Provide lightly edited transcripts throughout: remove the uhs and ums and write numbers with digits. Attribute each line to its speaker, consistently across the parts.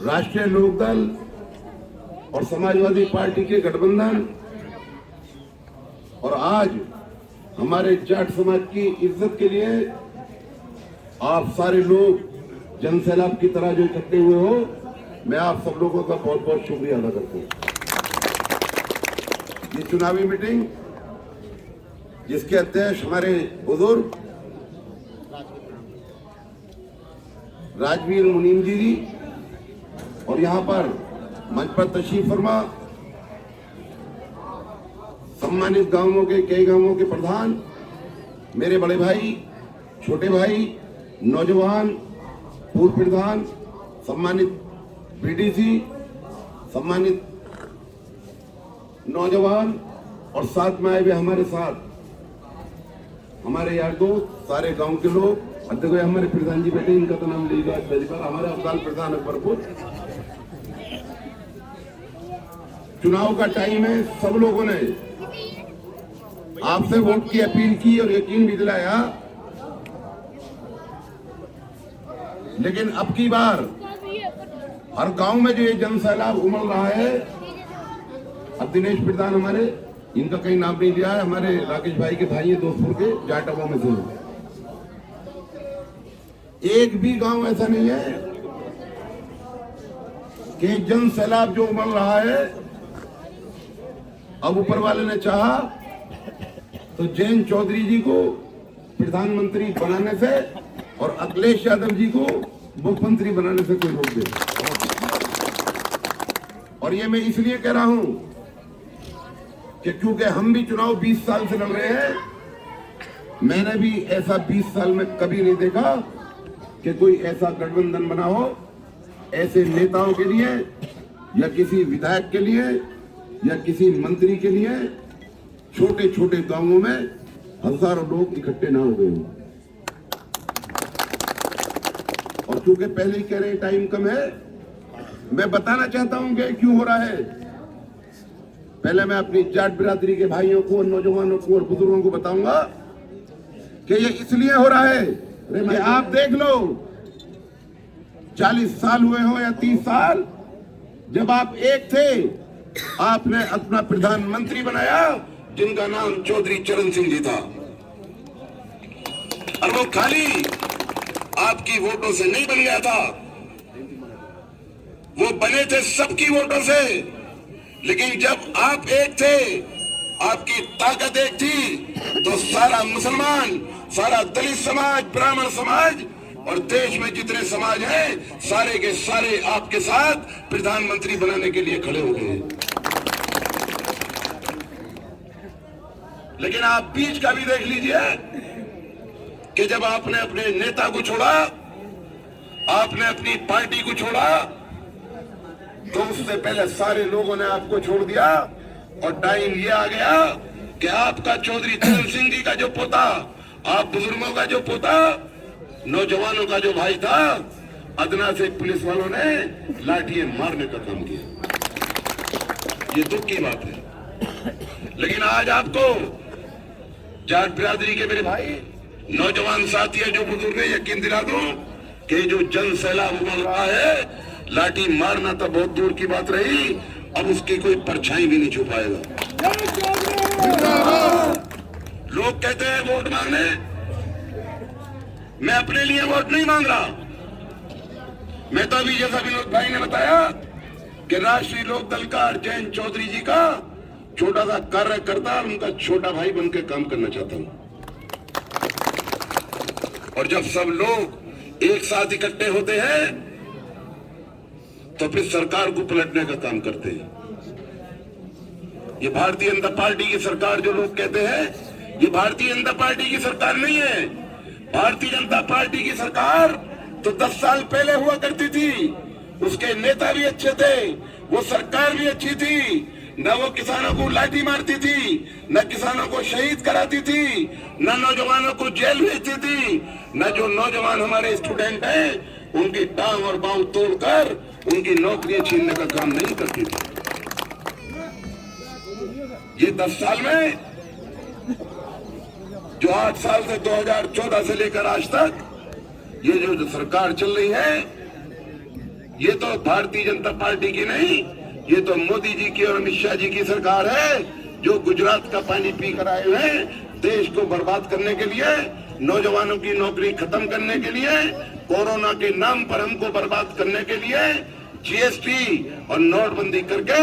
Speaker 1: राष्ट्रीय लोकदल और समाजवादी पार्टी के गठबंधन और आज हमारे जाट समाज की इज्जत के लिए आप सारे लोग जन सैलाब की तरह जो इकट्ठे हुए हो, मैं आप सब लोगों का बहुत बहुत शुक्रिया अदा करता हूं। ये चुनावी मीटिंग जिसके अध्यक्ष हमारे बुजुर्ग राजवीर मुनीम जी और यहां पर मंच पर तशरीफ फरमा सम्मानित गांवों के कई गांवों के प्रधान, मेरे बड़े भाई, छोटे भाई, नौजवान, पूर्व प्रधान, सम्मानित बीडीसी, सम्मानित नौजवान और साथ में आए हुए हमारे साथ हमारे यार दोस्त, सारे गांव के लोग, अध्यक्ष हमारे प्रधान जी बैठे, इनका तो नाम लीजिएगा पहली बार, हमारे अफगान प्रधान अकबरपुर। चुनाव का टाइम है, सब लोगों ने आपसे वोट की अपील की और यकीन भी दिलाया, लेकिन अब की बार हर गांव में जो ये जन सैलाब उमड़ रहा है, अब दिनेश प्रधान हमारे, इनका कहीं नाम नहीं लिया है, हमारे राकेश भाई के भाई है दोस्तपुर के जाटवा में से, एक भी गांव ऐसा नहीं है कि जन सैलाब जो उमड़ रहा है, अब ऊपर वाले ने चाहा तो जयंत चौधरी जी को प्रधानमंत्री बनाने से और अखिलेश यादव जी को मुख्यमंत्री बनाने से कोई रोक दे। और ये मैं इसलिए कह रहा हूं कि क्योंकि हम भी चुनाव 20 साल से लड़ रहे हैं, मैंने भी ऐसा 20 साल में कभी नहीं देखा कि कोई ऐसा गठबंधन बना हो ऐसे नेताओं के लिए या किसी विधायक के लिए या किसी मंत्री के लिए। छोटे छोटे गांवों में हजारों लोग इकट्ठे ना हो गए हो, और क्योंकि पहले ही कह रहे टाइम कम है, मैं बताना चाहता हूं कि क्यों हो रहा है। पहले मैं अपनी जाट बिरादरी के भाइयों को, नौजवानों को और बुजुर्गों को बताऊंगा कि ये इसलिए हो रहा है कि आप देख लो, 40 साल हुए हो या 30 साल, जब आप एक थे, आपने अपना प्रधानमंत्री बनाया जिनका नाम चौधरी चरण सिंह जी था, और वो खाली आपकी वोटों से नहीं बन गया था, वो बने थे सबकी वोटों से। लेकिन जब आप एक थे, आपकी ताकत एक थी, तो सारा मुसलमान, सारा दलित समाज, ब्राह्मण समाज और देश में जितने समाज हैं, सारे के सारे आपके साथ प्रधानमंत्री बनाने के लिए खड़े हो गए। लेकिन आप बीच का भी देख लीजिए कि जब आपने अपने नेता को छोड़ा, आपने अपनी पार्टी को छोड़ा, तो उससे पहले सारे लोगों ने आपको छोड़ दिया, और टाइम ये आ गया कि आपका चौधरी चरण सिंह जी का जो पोता, आप बुजुर्गों का जो पोता, नौजवानों का जो भाई था, अदना से पुलिस वालों ने लाठियां मारने का काम किया। ये दुख की बात है। लेकिन आज आपको जाट बिरादरी के मेरे भाई, नौजवान साथी है, जो बुजुर्ग है, यकीन दिला दूं कि जो जन सैलाब उमड़ रहा है, लाठी मारना तो बहुत दूर की बात रही, अब उसकी कोई परछाई भी नहीं छुपाएगा। लोग कहते हैं वोट मांगने, मैं अपने लिए वोट नहीं मांग रहा। मैं तो अभी जैसा विनोद भाई ने बताया कि राष्ट्रीय लोकदल का जयंत चौधरी जी का छोटा सा कार्यकर्ता, उनका छोटा भाई बनकर काम करना चाहता हूं। और जब सब लोग एक साथ इकट्ठे होते हैं तो फिर सरकार को पलटने का काम करते हैं। ये भारतीय जनता पार्टी की सरकार जो लोग कहते हैं, ये भारतीय जनता पार्टी की सरकार नहीं है। भारतीय जनता पार्टी की सरकार तो 10 साल पहले हुआ करती थी, उसके नेता भी अच्छे थे, वो सरकार भी अच्छी थी, न वो किसानों को लाठी मारती थी, न किसानों को शहीद कराती थी, न नौजवानों को जेल भेजती थी, न जो नौजवान हमारे स्टूडेंट हैं उनकी टांग और बांह तोड़कर उनकी नौकरियां छीनने का काम नहीं करती थी। ये 10 साल में जो 8 साल से 2014 से लेकर आज तक ये जो सरकार चल रही है, ये तो भारतीय जनता पार्टी की नहीं, ये तो मोदी जी की और अमित शाह जी की सरकार है, जो गुजरात का पानी पी कर आए हुए हैं देश को बर्बाद करने के लिए, नौजवानों की नौकरी खत्म करने के लिए, कोरोना के नाम पर हमको बर्बाद करने के लिए, जीएसटी और नोटबंदी करके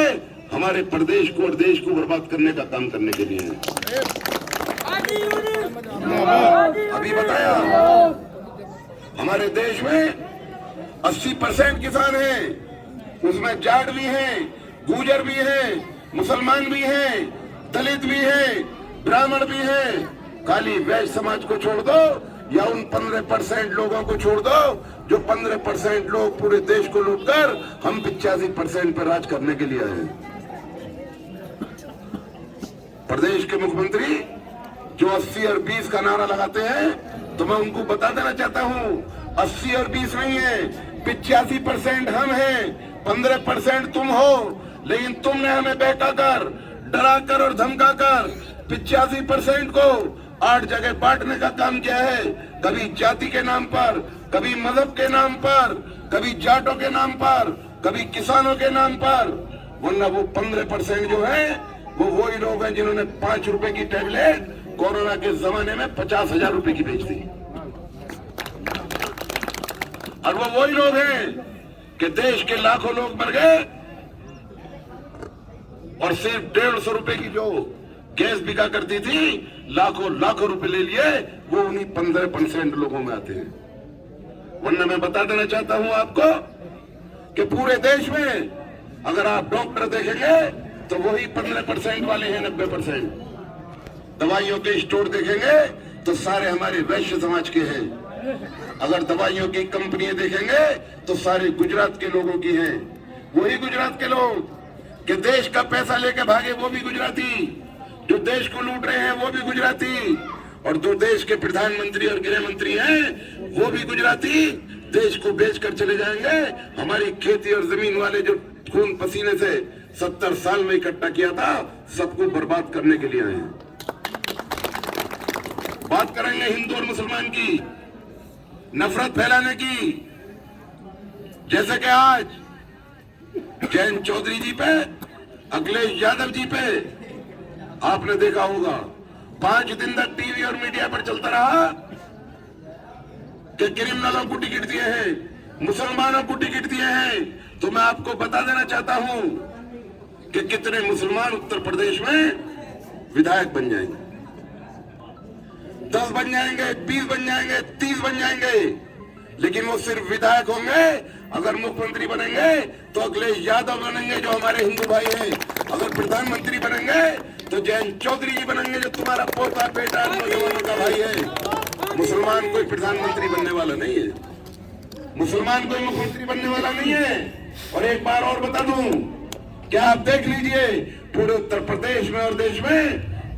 Speaker 1: हमारे प्रदेश को और देश को बर्बाद करने का काम करने के लिए। अभी बताया हमारे देश में 80% किसान हैं, उसमें जाट भी हैं, गुर्जर भी हैं, मुसलमान भी हैं, दलित भी हैं, ब्राह्मण भी हैं। खाली वैश्य समाज को छोड़ दो या उन 15% लोगों को छोड़ दो जो 15% लोग पूरे देश को लूटकर हम 85% पर राज करने के लिए आए। प्रदेश के मुख्यमंत्री जो 80 और 20 का नारा लगाते हैं, तो मैं उनको बता देना चाहता हूं 80 और 20 नहीं है, 85% हम हैं, 15% तुम हो। लेकिन तुमने हमें बहकाकर, डराकर और धमकाकर 85% को 8 जगह बांटने का काम किया है। कभी जाति के नाम पर, कभी मजहब के नाम पर, कभी जाटों के नाम पर, कभी किसानों के नाम पर। वरना वो 15% जो है वो वही लोग हैं जिन्होंने 5 रुपए की टैबलेट कोरोना के जमाने में 50,000 रुपए की बेच दी। और वो वही लोग हैं कि देश के लाखों लोग मर गए और सिर्फ 150 रुपए की जो गैस बिका करती थी, लाखों रुपए ले लिए, वो उन्हीं 15% लोगों में आते हैं। वरना मैं बता देना चाहता हूं आपको कि पूरे देश में अगर आप डॉक्टर देखेंगे तो वही 15% वाले हैं, 90%। दवाइयों के स्टोर देखेंगे तो सारे हमारे वैश्य समाज के हैं। अगर दवाइयों की कंपनियां देखेंगे तो सारे गुजरात के लोगों की हैं। वही गुजरात के लोग कि देश का पैसा लेके भागे वो भी गुजराती, जो देश को लूट रहे हैं वो भी गुजराती, और जो देश के प्रधानमंत्री और गृह मंत्री हैं वो भी गुजराती। देश को बेचकर चले जाएंगे। हमारी खेती और जमीन वाले जो खून पसीने से 70 साल में इकट्ठा किया था, सबको बर्बाद करने के लिए आए हैं। बात करेंगे हिंदू और मुसलमान की, नफरत फैलाने की। जैसे कि आज जयंत चौधरी जी पे, अखिलेश यादव जी पे आपने देखा होगा 5 दिन तक टीवी और मीडिया पर चलता रहा कि क्रिमिनलों को टिकट दिए हैं, मुसलमानों को टिकट दिए हैं। तो मैं आपको बता देना चाहता हूं कि कितने मुसलमान उत्तर प्रदेश में विधायक बन जाएंगे। 10 बन जाएंगे, 20 बन जाएंगे, 30 बन जाएंगे, लेकिन वो सिर्फ विधायक होंगे। अगर मुख्यमंत्री बनेंगे तो अखिलेश यादव बनेंगे जो हमारे हिंदू भाई हैं। अगर प्रधानमंत्री बनेंगे तो जयंत चौधरी जी बनेंगे जो तुम्हारा पोता बेटा नौजवानों का भाई है। मुसलमान कोई प्रधानमंत्री बनने वाला नहीं है, मुसलमान कोई मुख्यमंत्री बनने वाला नहीं है। और एक बार और बता दूं, क्या आप देख लीजिए पूरे उत्तर प्रदेश में और देश में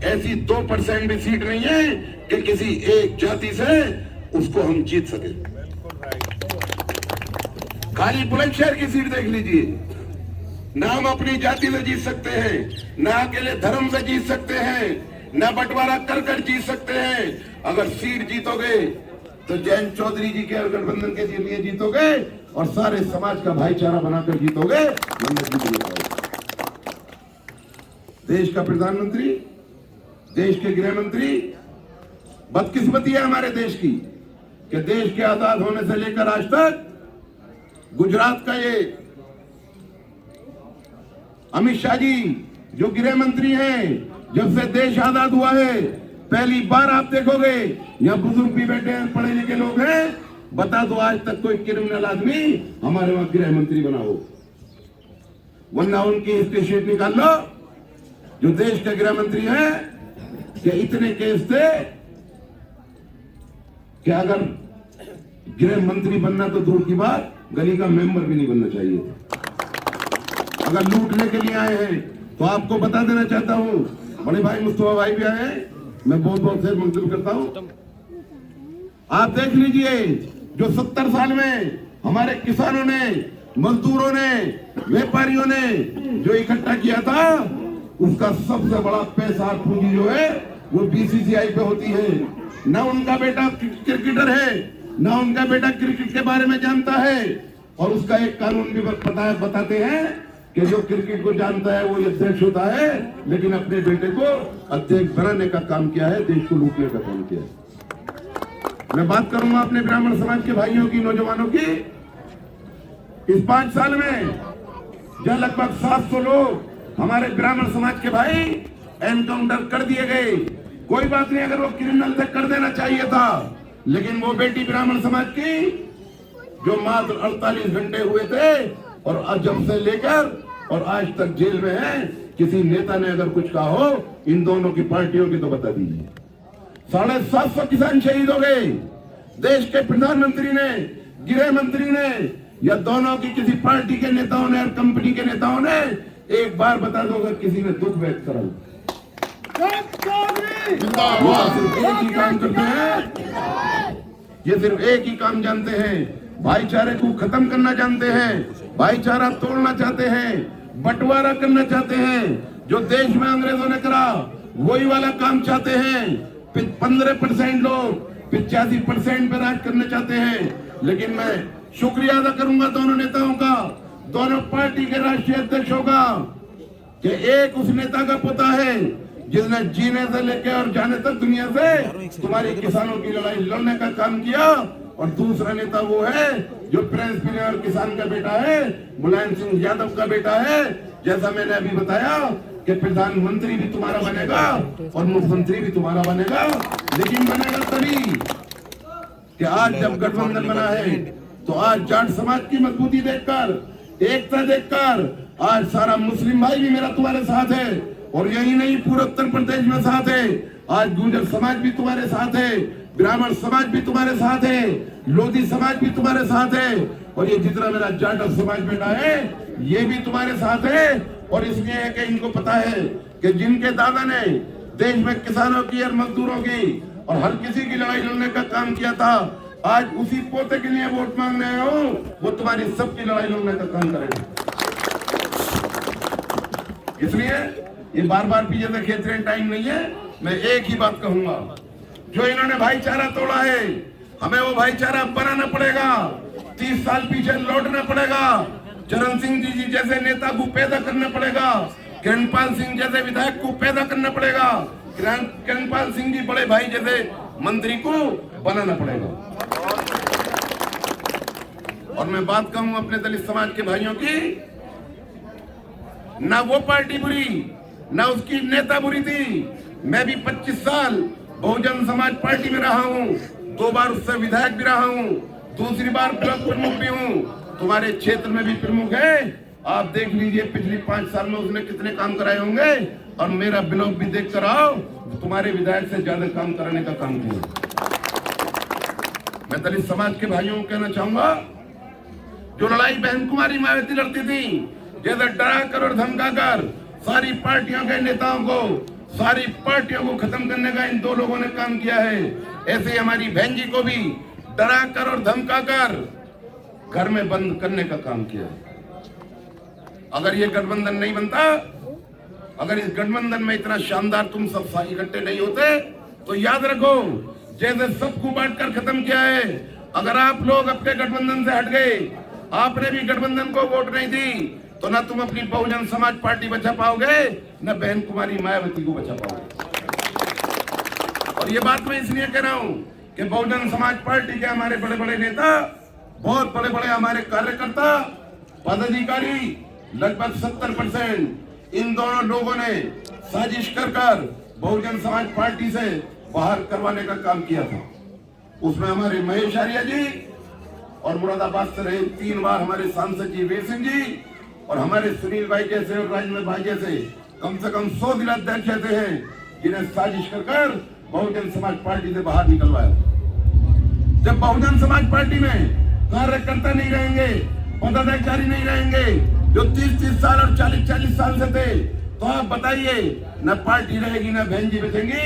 Speaker 1: ऐसी 2% भी सीट नहीं है कि किसी एक जाति से उसको हम जीत सके। खाली बुलंदशहर की सीट देख लीजिए, ना हम अपनी जाति से जीत सकते हैं, ना अकेले धर्म से जीत सकते हैं, ना बंटवारा कर जीत सकते हैं। अगर सीट जीतोगे तो जयंत चौधरी जी के और गठबंधन के लिए जीतोगे और सारे समाज का भाईचारा बनाकर जीतोगे। देश का प्रधानमंत्री, देश के गृह मंत्री, बदकिस्मती है हमारे देश की कि देश के आजाद होने से लेकर आज तक गुजरात का ये अमित शाह जी जो गृह मंत्री हैं, जब से देश आजाद हुआ है पहली बार आप देखोगे यहाँ बुजुर्ग भी बैठे हैं, पढ़े लिखे लोग हैं, बता दो आज तक कोई क्रिमिनल आदमी हमारे वहां गृह मंत्री बना हो। वरना उनकी हिस्ट्री शीट निकाल लो जो देश के गृह मंत्री हैं कि इतने केस थे कि अगर गृह मंत्री बनना तो दूर की बात, गली का मेंबर भी नहीं बनना चाहिए। अगर लूटने के लिए आए हैं तो आपको बता देना चाहता हूं, बड़े भाई मुस्तफा भाई भी आए हैं, मैं बहुत बहुत से मंजूर करता हूं। आप देख लीजिए जो 70 साल में हमारे किसानों ने, मजदूरों ने, व्यापारियों ने जो इकट्ठा किया था, उसका सबसे बड़ा पैसा पूंजी जो है वो बीसीसीआई पे होती है। ना उनका बेटा क्रिकेटर है, ना उनका बेटा क्रिकेट के बारे में जानता है, और उसका एक कानून भी बताते हैं कि जो क्रिकेट को जानता है वो अध्यक्ष होता है, लेकिन अपने बेटे को अध्यक्ष बनाने का काम किया है, देश को लूटने का काम किया है। मैं बात करूंगा अपने ब्राह्मण समाज के भाइयों की, नौजवानों की। इस 5 साल में जब लगभग 700 लोग हमारे ब्राह्मण समाज के भाई एनकाउंटर कर दिए गए। कोई बात नहीं, अगर वो क्रिमिनल थे कर देना चाहिए था, लेकिन वो बेटी ब्राह्मण समाज की जो मात्र 48 घंटे हुए थे और अब जब से लेकर और आज तक जेल में है, किसी नेता ने अगर कुछ कहा हो इन दोनों की पार्टियों की तो बता दीजिए। 750 किसान शहीद हो गए। देश के प्रधानमंत्री ने, गृह मंत्री ने या दोनों की किसी पार्टी के नेताओं ने और कंपनी के नेताओं ने एक बार बता दो अगर किसी ने दुख व्यक्त करा। वो सिर्फ एक ही काम करते हैं, ये सिर्फ एक ही काम जानते हैं, भाईचारे को खत्म करना जानते हैं, भाईचारा तोड़ना चाहते हैं, बंटवारा करना चाहते हैं। जो देश में अंग्रेजों ने करा वही वाला काम चाहते हैं। 15% लोग 85% पे राज करना चाहते हैं। लेकिन मैं शुक्रिया अदा करूंगा दोनों नेताओं का, दोनों पार्टी के राष्ट्रीय अध्यक्षों का, कि एक उस नेता का पोता है जिसने जीने से लेकर और जाने तक दुनिया से तुम्हारी किसानों की लड़ाई लड़ने का काम किया, और दूसरा नेता वो है जो प्रिंस और किसान का बेटा है, मुलायम सिंह यादव का बेटा है। जैसा मैंने अभी बताया कि प्रधानमंत्री भी तुम्हारा बनेगा और मुख्यमंत्री भी तुम्हारा बनेगा, लेकिन बनेगा तभी कि आज जब गठबंधन बना है तो आज जाट समाज की मजबूती देखकर, एकता देखकर आज सारा मुस्लिम भाई भी मेरा तुम्हारे साथ है, और यही नहीं पूरे उत्तर प्रदेश में साथ है। आज गुर्जर समाज भी तुम्हारे साथ है, ब्राह्मण समाज भी तुम्हारे साथ है, लोधी समाज भी तुम्हारे साथ है, और ये जितना मेरा जाट समाज बेटा है ये भी तुम्हारे साथ है। और इसलिए है कि इनको पता है कि जिनके दादा ने देश में किसानों की और मजदूरों की और हर किसी की लड़ाई लड़ने का काम किया था, आज उसी पोते के लिए वोट मांगने आए हो, वो तुम्हारी सबकी लड़ाई लड़ने का काम करेगा। इसलिए ये बार बार पीछे से खेत रहे टाइम नहीं है। मैं एक ही बात कहूंगा, जो इन्होंने भाईचारा तोड़ा है हमें वो भाईचारा बनाना पड़ेगा। 30 साल पीछे लौटना पड़ेगा। चरण सिंह जी जैसे नेता को पैदा करना पड़ेगा, किरणपाल सिंह जैसे विधायक को पैदा करना पड़ेगा, किरणपाल सिंह जी बड़े भाई जैसे मंत्री को बनाना पड़ेगा। और मैं बात कहूं अपने दलित समाज के भाइयों की, ना वो पार्टी बुरी ना उसकी नेता बुरी थी। मैं भी 25 साल बहुजन समाज पार्टी में रहा हूं, 2 बार उससे विधायक भी रहा हूं, दूसरी बार ब्लॉक प्रमुख भी हूं, तुम्हारे क्षेत्र में भी प्रमुख है। आप देख लीजिए पिछले 5 साल में उसने कितने काम कराए होंगे, और मेरा ब्लॉक भी देख कर आओ, तुम्हारे विधायक से ज्यादा काम कराने का काम किया। मैं दलित समाज के भाइयों को कहना चाहूंगा, जो लड़ाई बहन कुमारी मायावती लड़ती थी, जैसे डरा कर और धमका कर सारी पार्टियों के नेताओं को, सारी पार्टियों को खत्म करने का इन 2 लोगों ने काम किया है, ऐसे ही हमारी बहन जी को भी डरा कर और धमका कर घर में बंद करने का काम किया है। अगर ये गठबंधन नहीं बनता, अगर इस गठबंधन में इतना शानदार तुम सब इकट्ठे नहीं होते, तो याद रखो जैसे सबको बांटकर खत्म किया है, अगर आप लोग अपने गठबंधन से हट गए, आपने भी गठबंधन को वोट नहीं दी, तो ना तुम अपनी बहुजन समाज पार्टी बचा पाओगे, न बहन कुमारी मायावती को बचा पाओगे। और ये बात मैं इसलिए कह रहा हूं कि बहुजन समाज पार्टी के हमारे बड़े बड़े नेता, बहुत बड़े बड़े हमारे कार्यकर्ता, पदाधिकारी, लगभग 70% इन दोनों लोगों ने साजिश कर बहुजन समाज पार्टी से बाहर करवाने का काम किया था। उसमें हमारे महेश आर्या जी और मुरादाबाद से रहे 3 बार हमारे सांसद जी वीर सिंह जी, और हमारे सुनील भाई जैसे और राजेंद्र भाई जैसे कम से कम 100 जिलाध्यक्ष ऐसे हैं जिन्हें साजिश कर बहुजन समाज पार्टी से बाहर निकलवाया। जब बहुजन समाज पार्टी में कार्यकर्ता नहीं रहेंगे, पदाधिकारी नहीं रहेंगे, जो 30-30 साल और 40-40 साल से थे, तो आप बताइए न पार्टी रहेगी न बहन जी बचेंगी।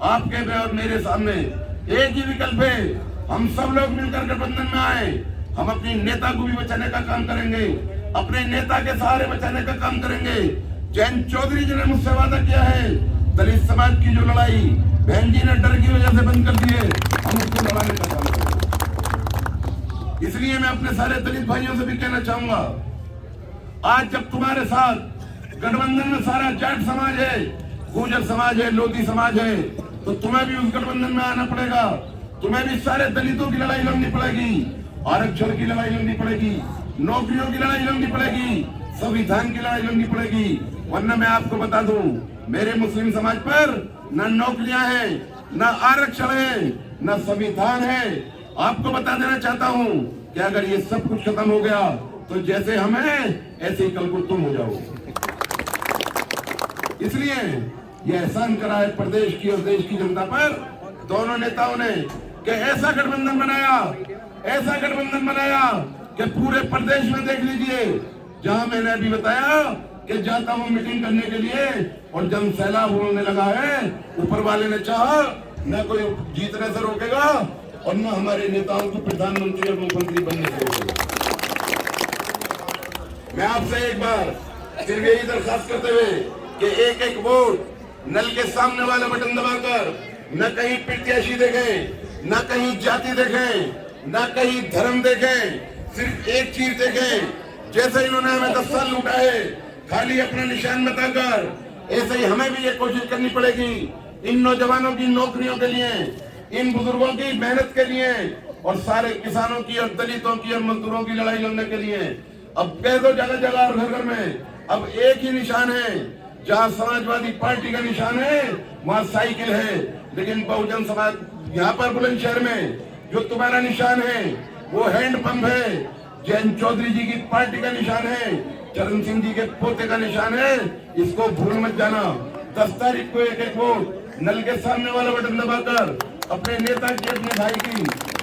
Speaker 1: आपके और मेरे सामने एक ही विकल्प है, हम सब लोग मिलकर गठबंधन में आए, हम अपनी नेता को भी बचाने का काम करेंगे, अपने नेता के सहारे बचाने का काम करेंगे। जयंत चौधरी जी ने मुझसे वादा किया है, दलित समाज की जो लड़ाई बहन जी ने डर की वजह से बंद कर दी है, हम उसको लड़ाने का काम करेंगे। इसलिए मैं अपने सारे दलित भाइयों से भी कहना चाहूंगा, आज जब तुम्हारे साथ गठबंधन में सारा जाट समाज है, गुर्जर समाज है, लोधी समाज है, तो तुम्हें भी उस गठबंधन में आना पड़ेगा। तुम्हें भी सारे दलितों की लड़ाई लड़नी पड़ेगी, आरक्षण की लड़ाई लड़नी पड़ेगी, नौकरियों की लड़ाई लड़नी पड़ेगी, संविधान की लड़ाई लड़नी पड़ेगी। वरना मैं आपको बता दूं, मेरे मुस्लिम समाज पर न नौकरियां हैं, न आरक्षण है, न संविधान है। आपको बता देना चाहता हूं कि अगर ये सब कुछ खत्म हो गया तो जैसे हम हैं ऐसे ही कल को तुम हो जाओगे। इसलिए ये एहसान करा है प्रदेश की और देश की जनता पर दोनों नेताओं ने कि ऐसा गठबंधन बनाया कि पूरे प्रदेश में देख लीजिए, जहां मैंने अभी बताया कि जाता हूं मीटिंग करने के लिए और जब सैलाब होने लगा है, ऊपर वाले ने चाहा न कोई जीतने से रोकेगा और न हमारे नेताओं को प्रधानमंत्री और मुख्यमंत्री बनने से रोकेगा। मैं आपसे एक बार सिर्फ यही दरखास्त करते हुए कि एक एक वोट नल के सामने वाला बटन दबाकर न कहीं प्रत्याशी देखें, न कहीं जाति देखें, न कहीं धर्म देखें, सिर्फ एक चीज देखें। जैसे इन्होंने हमें 10 साल लूटा है खाली अपना निशान बताकर, ऐसे ही हमें भी ये कोशिश करनी पड़ेगी इन नौजवानों की नौकरियों के लिए, इन बुजुर्गों की मेहनत के लिए और सारे किसानों की और दलितों की और मजदूरों की लड़ाई लड़ने के लिए। अब कह दो जगह जगह और घर घर में अब एक ही निशान है। जहां समाजवादी पार्टी का निशान है वहां साइकिल है, लेकिन बहुजन समाज यहाँ पर बुलंदशहर में जो तुम्हारा निशान है वो हैंड पंप है। जयंत चौधरी जी की पार्टी का निशान है, चरण सिंह जी के पोते का निशान है। इसको भूल मत जाना। 10 तारीख को एक एक वोट नल के सामने वाला बटन दबाकर अपने नेता की, अपने भाई की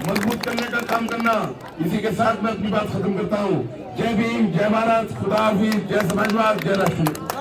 Speaker 1: मजबूत करने का काम करना। इसी के साथ मैं अपनी बात खत्म करता हूँ। जय भीम, जय भारत, खुदा हाफिज, जय समाजवाद, जय राष्ट्र।